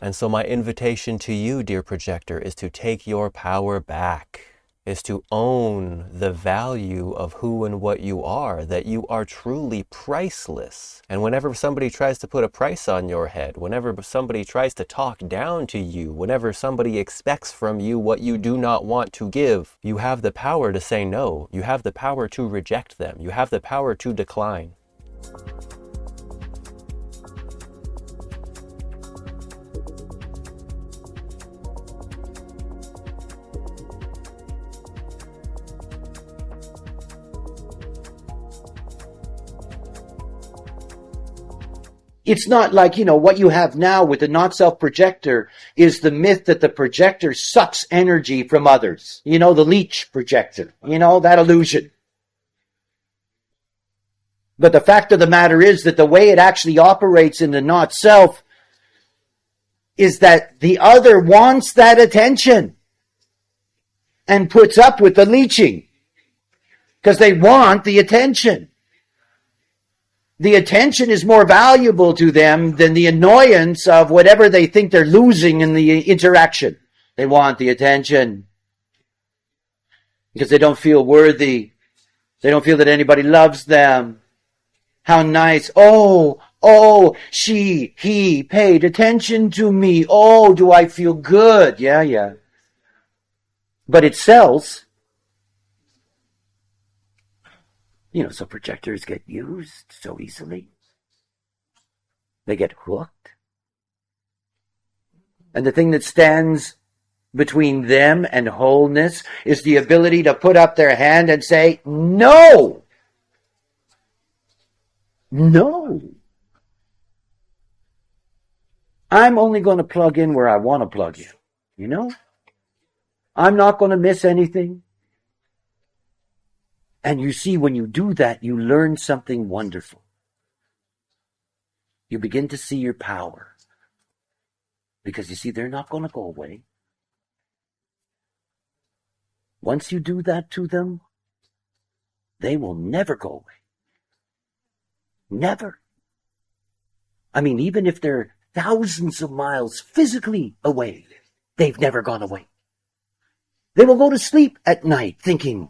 And so my invitation to you, dear projector, is to take your power back, is to own the value of who and what you are, that you are truly priceless. And whenever somebody tries to put a price on your head, whenever somebody tries to talk down to you, whenever somebody expects from you what you do not want to give, you have the power to say no. You have the power to reject them. You have the power to decline. It's not like, what you have now with the not-self projector is the myth that the projector sucks energy from others. The leech projector, that illusion. But the fact of the matter is that the way it actually operates in the not-self is that the other wants that attention and puts up with the leeching because they want the attention. The attention is more valuable to them than the annoyance of whatever they think they're losing in the interaction. They want the attention because they don't feel worthy. They don't feel that anybody loves them. How nice. Oh, he paid attention to me. Oh, do I feel good? Yeah. But it sells. So projectors get used so easily. They get hooked. And the thing that stands between them and wholeness is the ability to put up their hand and say, no. No. I'm only going to plug in where I want to plug in. I'm not going to miss anything. And you see, when you do that, you learn something wonderful. You begin to see your power. Because you see, they're not going to go away. Once you do that to them, they will never go away. Never. I mean, even if they're thousands of miles physically away, they've never gone away. They will go to sleep at night thinking,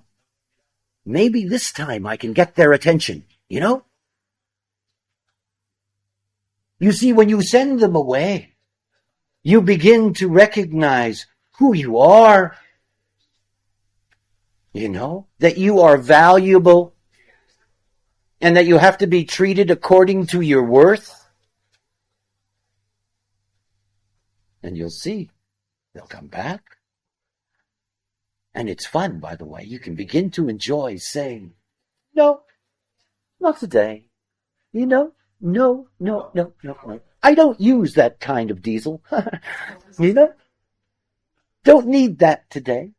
maybe this time I can get their attention, You see, when you send them away, you begin to recognize who you are, that you are valuable and that you have to be treated according to your worth. And you'll see, they'll come back. And it's fun, by the way. You can begin to enjoy saying, no, not today. No. I don't use that kind of diesel. Don't need that today.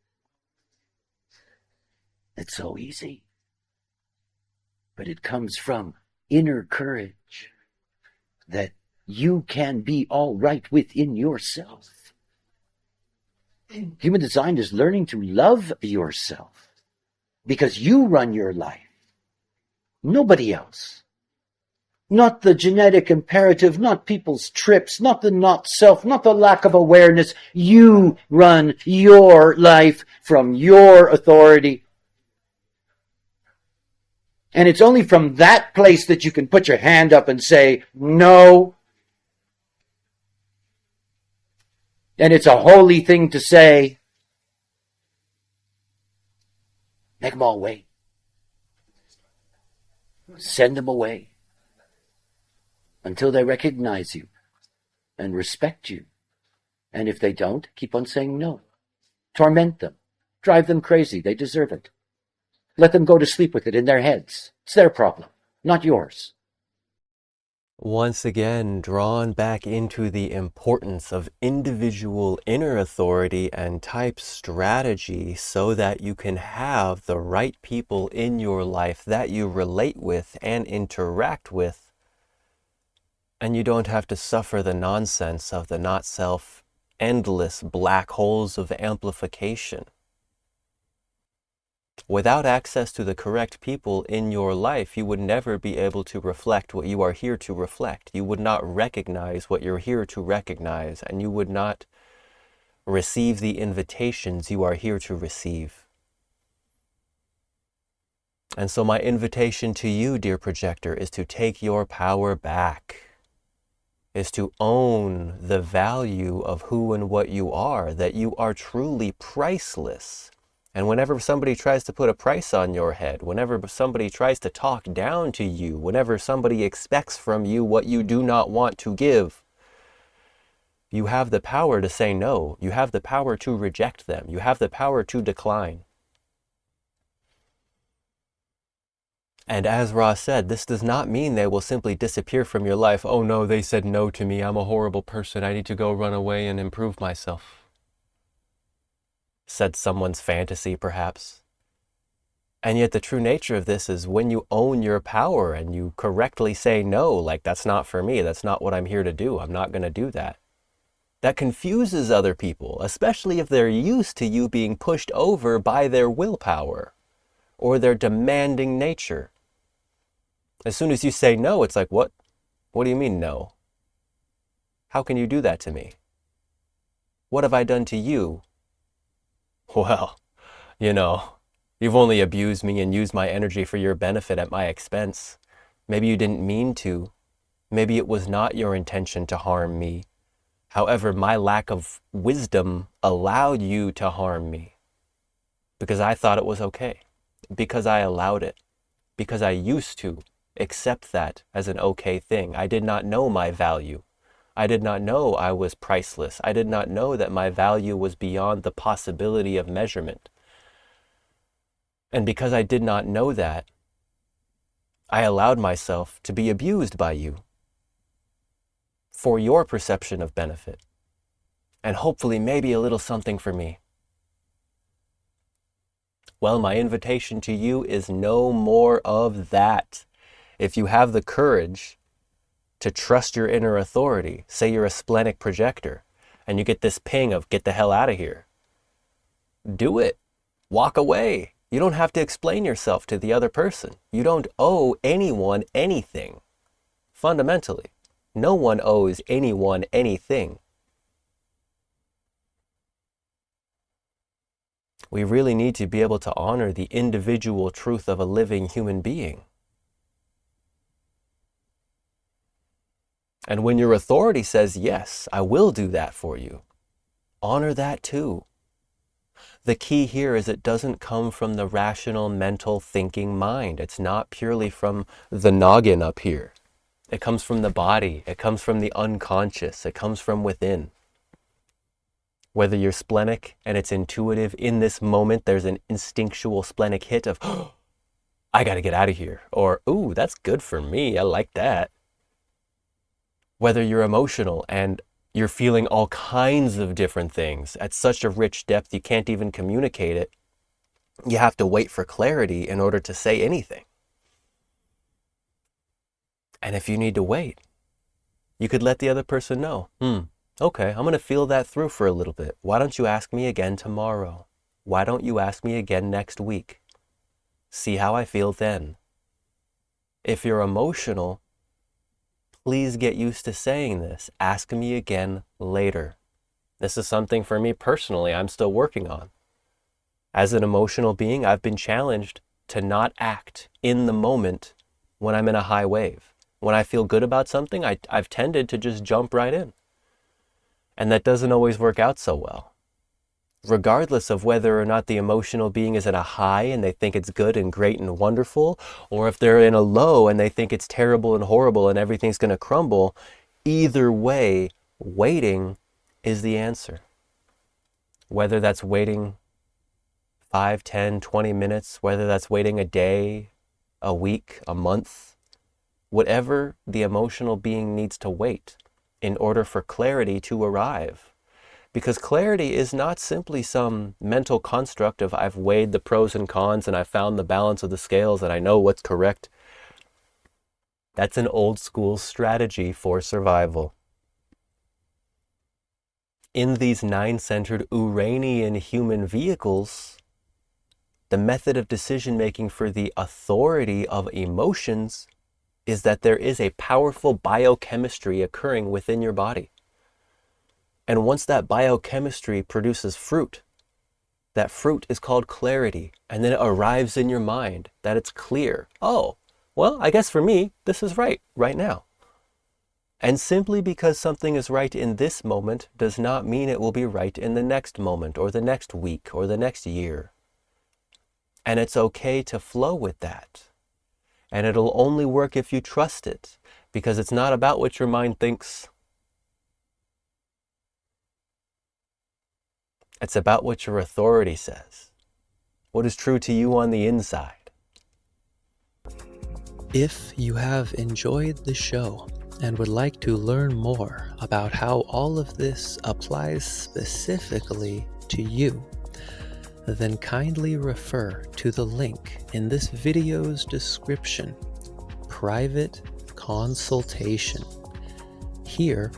It's so easy. But it comes from inner courage that you can be all right within yourself. Human design is learning to love yourself because you run your life. Nobody else. Not the genetic imperative, not people's trips, not the not self, not the lack of awareness. You run your life from your authority. And it's only from that place that you can put your hand up and say, no. And it's a holy thing to say. Make them all away. Send them away. Until they recognize you and respect you. And if they don't, keep on saying no. Torment them. Drive them crazy. They deserve it. Let them go to sleep with it in their heads. It's their problem, not yours. Once again, drawn back into the importance of individual inner authority and type strategy so that you can have the right people in your life that you relate with and interact with, and you don't have to suffer the nonsense of the not-self endless black holes of amplification. Without access to the correct people in your life, you would never be able to reflect what you are here to reflect. You would not recognize what you're here to recognize, and you would not receive the invitations you are here to receive. And so my invitation to you, dear projector, is to take your power back, is to own the value of who and what you are, that you are truly priceless. And whenever somebody tries to put a price on your head, whenever somebody tries to talk down to you, whenever somebody expects from you what you do not want to give, you have the power to say no. You have the power to reject them. You have the power to decline. And as Ra said, this does not mean they will simply disappear from your life. Oh no, they said no to me. I'm a horrible person. I need to go run away and improve myself. Said someone's fantasy, perhaps. And yet the true nature of this is when you own your power and you correctly say no, like that's not for me, that's not what I'm here to do, I'm not going to do that. That confuses other people, especially if they're used to you being pushed over by their willpower or their demanding nature. As soon as you say no, it's like, what? What do you mean no? How can you do that to me? What have I done to you? Well, you've only abused me and used my energy for your benefit at my expense. Maybe you didn't mean to. Maybe it was not your intention to harm me. However, my lack of wisdom allowed you to harm me because I thought it was okay, because I allowed it, because I used to accept that as an okay thing. I did not know my value. I did not know I was priceless. I did not know that my value was beyond the possibility of measurement. And because I did not know that, I allowed myself to be abused by you for your perception of benefit, and hopefully maybe a little something for me. Well, my invitation to you is no more of that. If you have the courage to trust your inner authority, say you're a splenic projector, and you get this ping of get the hell out of here, do it. Walk away. You don't have to explain yourself to the other person. You don't owe anyone anything. Fundamentally, no one owes anyone anything. We really need to be able to honor the individual truth of a living human being. And when your authority says, yes, I will do that for you, honor that too. The key here is it doesn't come from the rational, mental, thinking mind. It's not purely from the noggin up here. It comes from the body. It comes from the unconscious. It comes from within. Whether you're splenic and it's intuitive, in this moment there's an instinctual splenic hit of, oh, I got to get out of here. Or, ooh, that's good for me. I like that. Whether you're emotional and you're feeling all kinds of different things at such a rich depth you can't even communicate it. You have to wait for clarity in order to say anything. And if you need to wait, you could let the other person know, okay, I'm going to feel that through for a little bit. Why don't you ask me again tomorrow? Why don't you ask me again next week? See how I feel then. If you're emotional, please get used to saying this. Ask me again later. This is something for me personally I'm still working on. As an emotional being, I've been challenged to not act in the moment when I'm in a high wave. When I feel good about something, I've tended to just jump right in. And that doesn't always work out so well. Regardless of whether or not the emotional being is at a high and they think it's good and great and wonderful, or if they're in a low and they think it's terrible and horrible and everything's going to crumble, either way, waiting is the answer. Whether that's waiting 5, 10, 20 minutes, whether that's waiting a day, a week, a month, whatever the emotional being needs to wait in order for clarity to arrive. Because clarity is not simply some mental construct of I've weighed the pros and cons and I found the balance of the scales and I know what's correct. That's an old school strategy for survival. In these 9-centered Uranian human vehicles, The method of decision making for the authority of emotions is that there is a powerful biochemistry occurring within your body. And once that biochemistry produces fruit, that fruit is called clarity. And then it arrives in your mind that it's clear. Oh, well, I guess for me, this is right now. And simply because something is right in this moment does not mean it will be right in the next moment or the next week or the next year. And it's okay to flow with that. And it'll only work if you trust it, because it's not about what your mind thinks. It's about what your authority says, what is true to you on the inside. If you have enjoyed the show and would like to learn more about how all of this applies specifically to you, then kindly refer to the link in this video's description, Private Consultation. Here,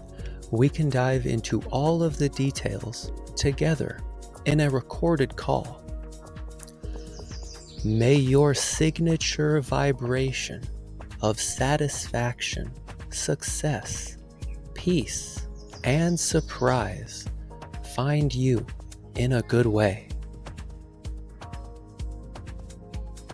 we can dive into all of the details together in a recorded call. May your signature vibration of satisfaction, success, peace, and surprise find you in a good way.